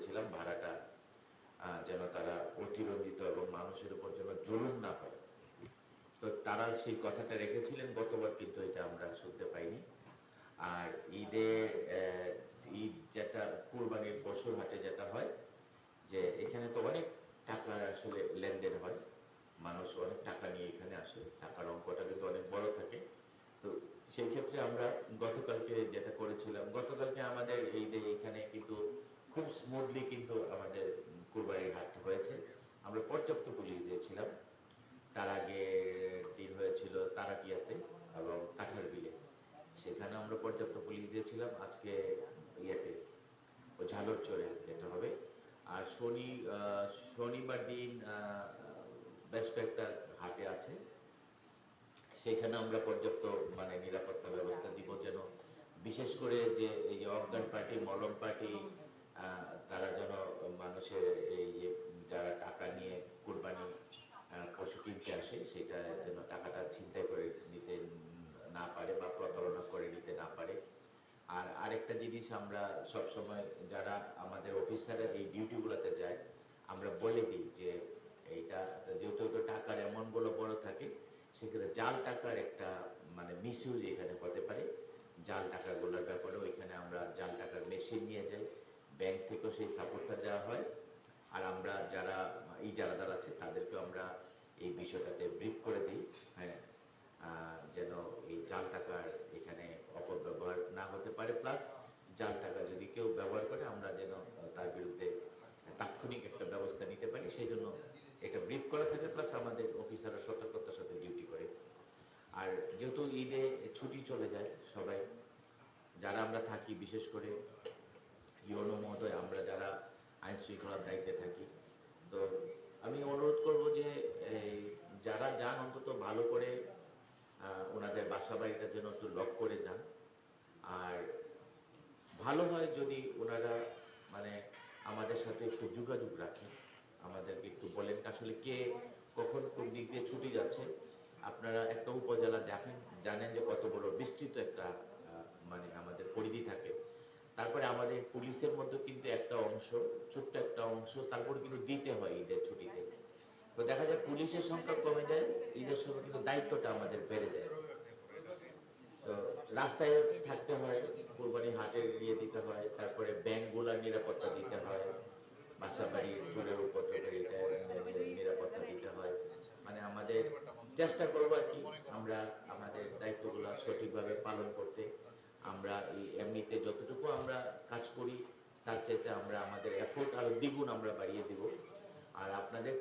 করেছিলাম ভাড়াটা যেন তারা অতিরঞ্জিত এবং মানুষের উপর যেন জুলুম না হয়। তো তারা সেই কথাটা রেখেছিলেন, গতবার কিন্তু এটা আমরা শুনতে পাইনি। আর ঈদ যেটা কুরবানির পশুর হাটে যেটা হয় যে এখানে তো অনেক টাকার আসলে লেনদেন হয়, মানুষ অনেক টাকা নিয়ে এখানে আসে, টাকার অঙ্কটা কিন্তু অনেক বড় থাকে। তো সেই ক্ষেত্রে আমরা গতকালকে যেটা করেছিলাম, গতকালকে আমাদের এখানে কিন্তু খুব স্মুথলি কিন্তু আমাদের কুরবানির হাটটা হয়েছে। আমরা পর্যাপ্ত পুলিশ দিয়েছিলাম। তার আগের দিন হয়েছিল তারাটিয়াতে এবং কাঠারবিলে, সেখানে আমরা পর্যাপ্ত পুলিশ দিয়েছিলাম। আজকে ইয়েতে ঝালরচরে যেটা হবে। আর শনিবার দিন বেশ কয়েকটা ঘাটে আছে, সেখানে আমরা পর্যাপ্ত মানে নিরাপত্তা ব্যবস্থা দিব, যেন বিশেষ করে যে এই যে অজ্ঞান পার্টি, মলম পার্টি, তারা যেন মানুষের এই যে যারা টাকা নিয়ে কুরবানি পশু কিনতে আসে, সেটা যেন টাকাটা ছিনতাই করে নিতে না পারে বা প্রতারণা করে নিতে না পারে। আর আরেকটা জিনিস আমরা সবসময় যারা আমাদের অফিসাররা এই ডিউটিগুলোতে যায়, আমরা বলে দিই যে এইটা যেহেতু টাকার অ্যামাউন্টগুলো বড় থাকে, সেক্ষেত্রে জাল টাকার একটা মানে মিসইউজ এখানে হতে পারে। জাল টাকাগুলোর ব্যাপারে ওইখানে আমরা জাল টাকার মেশিন নিয়ে যাই, ব্যাংক থেকেও সেই সাপোর্টটা দেওয়া হয়। আর আমরা যারা ইজারাদার আছে তাদেরকেও আমরা এই বিষয়টাতে ব্রিফ করে দিই, হ্যাঁ, যেন এই জাল টাকার এখানে অপব্যবহার না হতে পারে। প্লাস জাল টাকা যদি কেউ ব্যবহার করে, আমরা যেন তার বিরুদ্ধে তাৎক্ষণিক একটা ব্যবস্থা নিতে পারি, সেই জন্য এটা ব্রিফ করা থাকে। প্লাস আমাদের অফিসাররা সতর্কতার সাথে ডিউটি করে। আর যেহেতু ঈদে ছুটি চলে যায় সবাই, যারা আমরা থাকি, বিশেষ করে ইউনো মহোদয়, আমরা যারা আইন শৃঙ্খলার দায়িত্বে থাকি, তো আমি অনুরোধ করব যে যারা যান অন্তত ভালো করে ওনাদের বাসা বাড়িটা যেন একটু লক করে যান। আর ভালো হয় যদি ওনারা মানে আমাদের সাথে একটু যোগাযোগ রাখেন, আমাদেরকে একটু বলেন আসলে কে কখন কোন দিক দিয়ে ছুটি যাচ্ছে। আপনারা একটা উপজেলা দেখেন, জানেন যে কত বড় বিস্তৃত একটা মানে আমাদের পরিধি থাকে। তারপরে আমাদের পুলিশের মধ্যে কিন্তু একটা অংশ, ছোট্ট একটা অংশ, তারপরে কিন্তু দিতে হয় ঈদের ছুটিতে। তো দেখা যায় পুলিশের সংখ্যা কমে যায়, ঈদের সময় কিন্তু দায়িত্বটা আমাদের বেড়ে যায়। তো রাস্তায় থাকতে হয়, কোরবানি হাটে গিয়ে দিতে হয়, তারপরে ব্যাংকগুলার নিরাপত্তা দিতে হয়, বাসা বাড়ির চোরের উপদ্রবের এটা নিরাপত্তা দিতে হয়। মানে আমাদের চেষ্টা করবো আর কি আমরা আমাদের দায়িত্বগুলো সঠিকভাবে পালন করতে। আমরা এমনিতে যতটুকু আমরা কাজ করি, তার চাইতে আমরা আমাদের এফোর্ট আরো দ্বিগুণ আমরা বাড়িয়ে দিব। আর আপনাদের